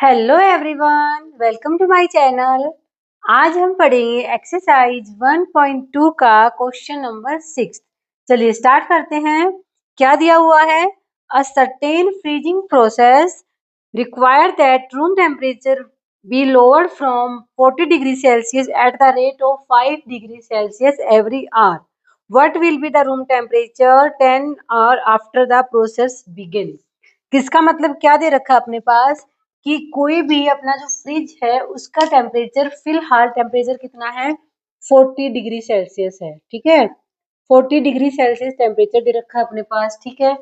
Hello everyone, welcome to my channel. आज हम पढ़ेंगे एक्सरसाइज 1.2 का क्वेश्चन नंबर 6। चलिए स्टार्ट करते हैं। क्या दिया हुआ है? A certain freezing process require that room temperature be lowered from 40 degree Celsius at the rate of 5 degree Celsius every hour. What will be the room temperature 10 hour after the process begin. किसका मतलब क्या दे रखा है अपने पास कि कोई भी अपना जो फ्रिज है उसका टेम्परेचर फिलहाल टेम्परेचर कितना है, 40 डिग्री सेल्सियस है। ठीक है, 40 डिग्री सेल्सियस टेम्परेचर दे रखा है अपने पास। ठीक है,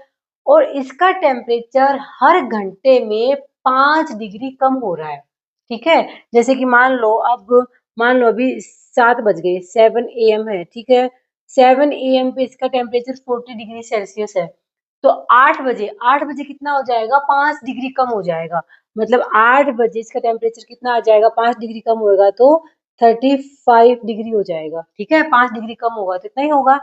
और इसका टेम्परेचर हर घंटे में 5 डिग्री कम हो रहा है। ठीक है, जैसे कि मान लो अभी 7 बज गए, 7 AM है। ठीक है, 7 AM पे इसका टेम्परेचर 40 डिग्री सेल्सियस है। तो 8 बजे कितना हो जाएगा, 5 डिग्री कम हो जाएगा। मतलब 8 बजे इसका टेम्परेचर कितना आ जाएगा, 5 डिग्री कम होएगा तो 35 डिग्री हो जाएगा। ठीक है, 5 डिग्री कम होगा तो इतना ही होगा।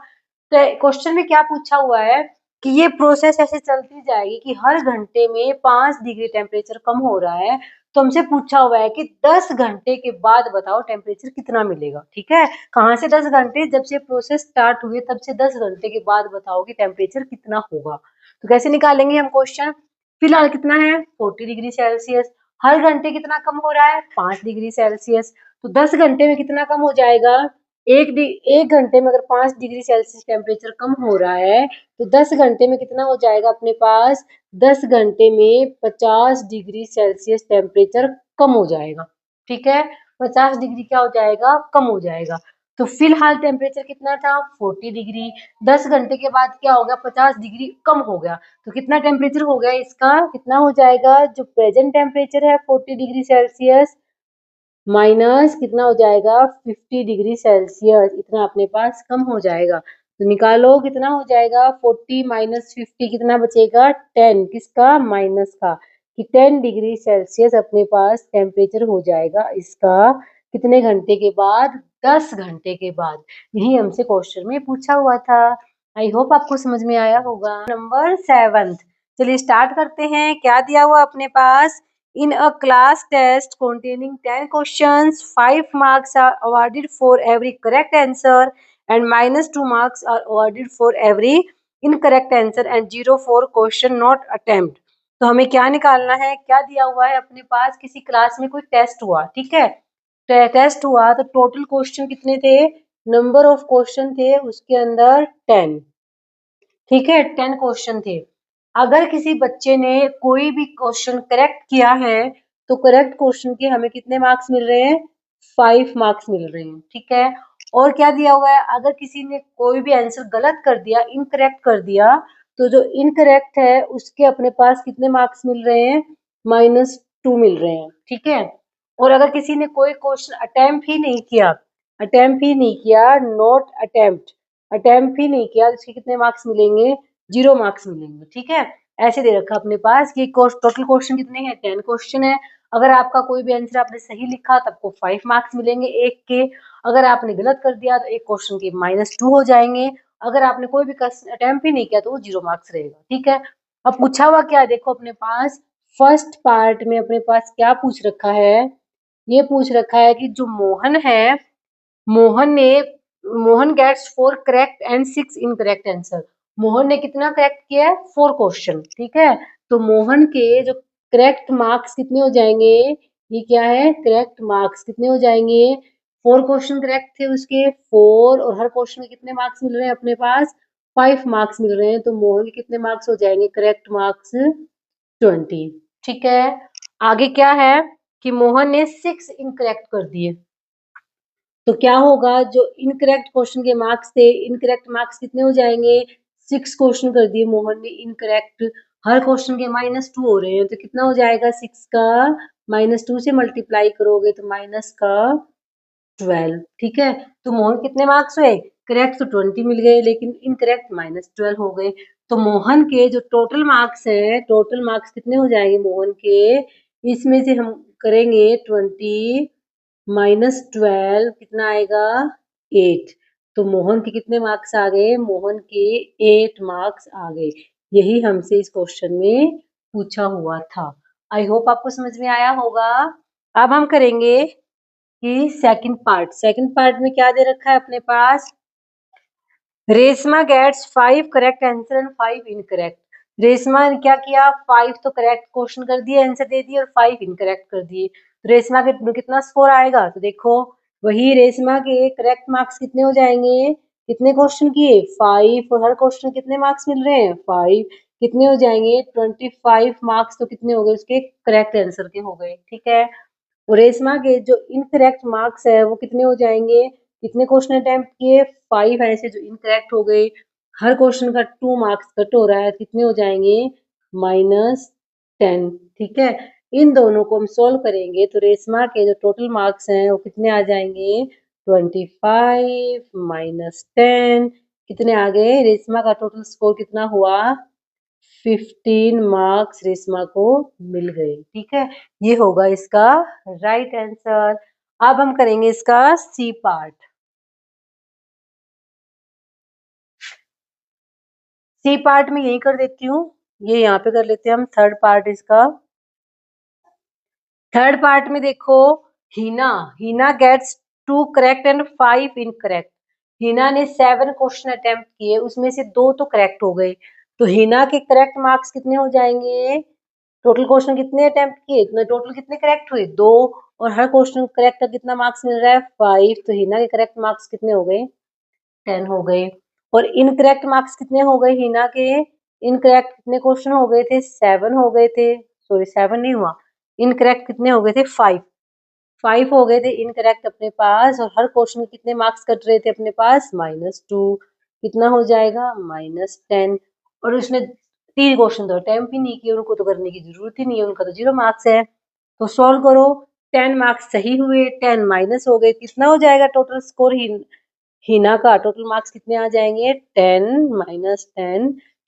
तो क्वेश्चन में क्या पूछा हुआ है कि ये प्रोसेस ऐसे चलती जाएगी कि हर घंटे में 5 डिग्री टेम्परेचर कम हो रहा है। तो हमसे पूछा हुआ है कि 10 घंटे के बाद बताओ टेम्परेचर कितना मिलेगा। ठीक है, कहाँ से 10 घंटे, जब से प्रोसेस स्टार्ट हुई तब से 10 घंटे के बाद बताओ कि टेम्परेचर कितना होगा। तो कैसे निकालेंगे हम क्वेश्चन। फिलहाल कितना है, 40 डिग्री सेल्सियस। हर घंटे कितना कम हो रहा है, 5 डिग्री सेल्सियस। तो 10 घंटे में कितना कम हो जाएगा, एक घंटे में अगर 5 डिग्री सेल्सियस टेम्परेचर कम हो रहा है तो 10 घंटे में कितना हो जाएगा अपने पास, 10 घंटे में 50 डिग्री सेल्सियस टेम्परेचर कम हो जाएगा। ठीक है, 50 डिग्री क्या हो जाएगा, कम हो जाएगा। तो फिलहाल टेम्परेचर कितना था, 40 डिग्री। 10 घंटे के बाद क्या हो गया, 50 डिग्री कम हो गया। तो कितना टेम्परेचर हो गया इसका, कितना हो जाएगा, जो प्रेजेंट टेम्परेचर है 40 डिग्री सेल्सियस माइनस कितना हो जाएगा, 50 डिग्री सेल्सियस, इतना अपने पास कम हो जाएगा। तो निकालो कितना हो जाएगा, 40 माइनस 50 कितना बचेगा, 10। किसका, माइनस का, कि 10 डिग्री सेल्सियस अपने पास टेम्परेचर हो जाएगा इसका कितने घंटे के बाद, 10 घंटे के बाद। यही हमसे क्वेश्चन में पूछा हुआ था। आई होप आपको समझ में आया होगा। नंबर 7, चलिए स्टार्ट करते हैं। क्या दिया हुआ अपने पास, in a class test containing 10 questions, 5 marks are awarded for every correct answer and minus 2 marks are awarded for every incorrect answer and 0 for question not attempt। तो हमें क्या निकालना है, क्या दिया हुआ है अपने पास, किसी क्लास में कोई टेस्ट हुआ। ठीक है, टेस्ट हुआ तो टोटल क्वेश्चन कितने थे, नंबर ऑफ क्वेश्चन थे उसके अंदर 10। ठीक है, 10 क्वेश्चन थे। अगर किसी बच्चे ने कोई भी क्वेश्चन करेक्ट किया है तो करेक्ट क्वेश्चन के हमें कितने मार्क्स मिल रहे हैं, 5 मार्क्स मिल रहे हैं। ठीक है, और क्या दिया हुआ है, अगर किसी ने कोई भी आंसर गलत कर दिया, इनकरेक्ट कर दिया, तो जो इनकरेक्ट है उसके अपने पास कितने मार्क्स मिल रहे हैं, -2 मिल रहे हैं। ठीक है, और अगर किसी ने कोई क्वेश्चन अटेम्प्ट ही नहीं किया, नॉट अटेम्प्ट ही नहीं किया, तो उसके कितने मार्क्स मिलेंगे, 0 मार्क्स मिलेंगे। ठीक है, ऐसे दे रखा अपने पास कि टोटल क्वेश्चन कितने हैं, 10 क्वेश्चन है। अगर आपका कोई भी आंसर आपने सही लिखा तो आपको 5 मार्क्स मिलेंगे एक के। अगर आपने गलत कर दिया तो एक क्वेश्चन के -2 हो जाएंगे। अगर आपने कोई भी अटेम्प्ट ही नहीं किया तो वो 0 मार्क्स रहेगा। ठीक है, अब पूछा हुआ क्या है, देखो अपने पास फर्स्ट पार्ट में अपने पास क्या पूछ रखा है, ये पूछ रखा है कि जो मोहन है, मोहन ने Mohan gets 4 correct and 6 incorrect answer. Mohan ने कितना करेक्ट किया है, 4 क्वेश्चन। ठीक है, तो मोहन के जो करेक्ट मार्क्स कितने हो जाएंगे, ये क्या है, करेक्ट मार्क्स कितने हो जाएंगे, 4 क्वेश्चन करेक्ट थे उसके 4, और हर क्वेश्चन में कितने मार्क्स मिल रहे हैं अपने पास, 5 मार्क्स मिल रहे हैं। तो मोहन के कितने मार्क्स हो जाएंगे, करेक्ट मार्क्स 20। ठीक है, आगे क्या है कि मोहन ने 6 इनकरेक्ट कर दिए। तो क्या होगा, जो इनकरेक्ट क्वेश्चन के मार्क्स थे, इनकरेक्ट मार्क्स कितने हो जाएंगे, 6 क्वेश्चन कर दिए मोहन ने इनकरेक्ट, हर क्वेश्चन के -2 हो रहे हैं। तो कितना हो जाएगा, 6 का -2 से मल्टीप्लाई करोगे तो माइनस का 12। ठीक है, तो मोहन कितने मार्क्स हुए, करेक्ट तो 20 मिल गए लेकिन इनकरेक्ट -12 हो गए। तो मोहन के जो टोटल मार्क्स है, टोटल मार्क्स कितने हो जाएंगे मोहन के, इसमें से हम करेंगे 20 -12 कितना आएगा, 8। तो मोहन के कितने मार्क्स आ गए, मोहन के 8 मार्क्स आ गए। यही हमसे इस क्वेश्चन में पूछा हुआ था। आई होप आपको समझ में आया होगा। अब हम करेंगे कि सेकंड पार्ट में क्या दे रखा है अपने पास। Reshma gets 5 correct answer and 5 incorrect. Reshma ने क्या किया, 5 तो करेक्ट क्वेश्चन कर दिए, आंसर दे दिए और 5 इनकरेक्ट कर दिए। तो रेशमा के कितना स्कोर आएगा, तो देखो वही रेशमा के करेक्ट मार्क्स कितने हो जाएंगे, कितने क्वेश्चन किए 5 और हर क्वेश्चन कितने मार्क्स मिल रहे हैं 5, कितने हो जाएंगे 25 मार्क्स। तो कितने हो गए उसके करेक्ट आंसर के हो गए, ठीक है। और रेशमा के जो इनकरेक्ट मार्क्स है वो कितने हो जाएंगे, कितने क्वेश्चन अटेम्प्ट किए 5 ऐसे जो इनकरेक्ट हो गए, हर क्वेश्चन का 2 मार्क्स कट हो रहा है, कितने हो जाएंगे -10, ठीक है। इन दोनों को हम सोल्व करेंगे तो रेशमा के जो टोटल मार्क्स हैं वो कितने आ जाएंगे 25 -10, कितने आ गए, रेशमा का टोटल स्कोर कितना हुआ 15 मार्क्स रेशमा को मिल गए, ठीक है। ये होगा इसका राइट आंसर। अब हम करेंगे इसका सी पार्ट। सी पार्ट में यही कर देती हूँ, ये यहाँ पे कर लेते हैं हम थर्ड पार्ट इसका। थर्ड पार्ट में देखो, हीना हीना गेट्स 2 करेक्ट एंड 5 इनकरेक्ट। हीना ने 7 क्वेश्चन अटेम्प्ट किए, उसमें से 2 तो करेक्ट हो गए, तो हीना के करेक्ट मार्क्स कितने हो जाएंगे, टोटल क्वेश्चन कितने अटेम्प्ट किए, इतने टोटल कितने करेक्ट हुए 2, और हर क्वेश्चन करेक्ट का कितना मार्क्स मिल रहा है 5, तो हीना के करेक्ट मार्क्स कितने हो गए 10 हो गए। और इनकरेक्ट मार्क्स कितने हो गए हीना के, इनकरेक्ट कितने क्वेश्चन हो गए थे 7 हो गए थे, सॉरी 7 नहीं हुआ, इनकरेक्ट कितने हो गए थे 5 हो गए थे इनकरेक्ट अपने पास, और हर क्वेश्चन में कितने मार्क्स कट रहे थे अपने पास -2, कितना हो जाएगा -10। और उसने 3 क्वेश्चन तो अटेम्प्ट ही नहीं किए, उनको तो करने की जरूरत ही नहीं है, उनका तो 0 मार्क्स है। तो सॉल्व करो, 10 मार्क्स सही हुए, 10 माइनस हो गए, कितना हो जाएगा टोटल स्कोर हीना का, टोटल मार्क्स कितने आ जाएंगे 10 -10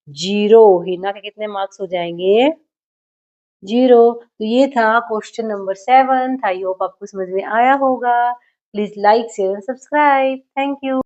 0, हीना के कितने मार्क्स हो जाएंगे 0। तो ये था क्वेश्चन नंबर 7। आई होप आपको समझ में आया होगा। Please like share subscribe, thank you.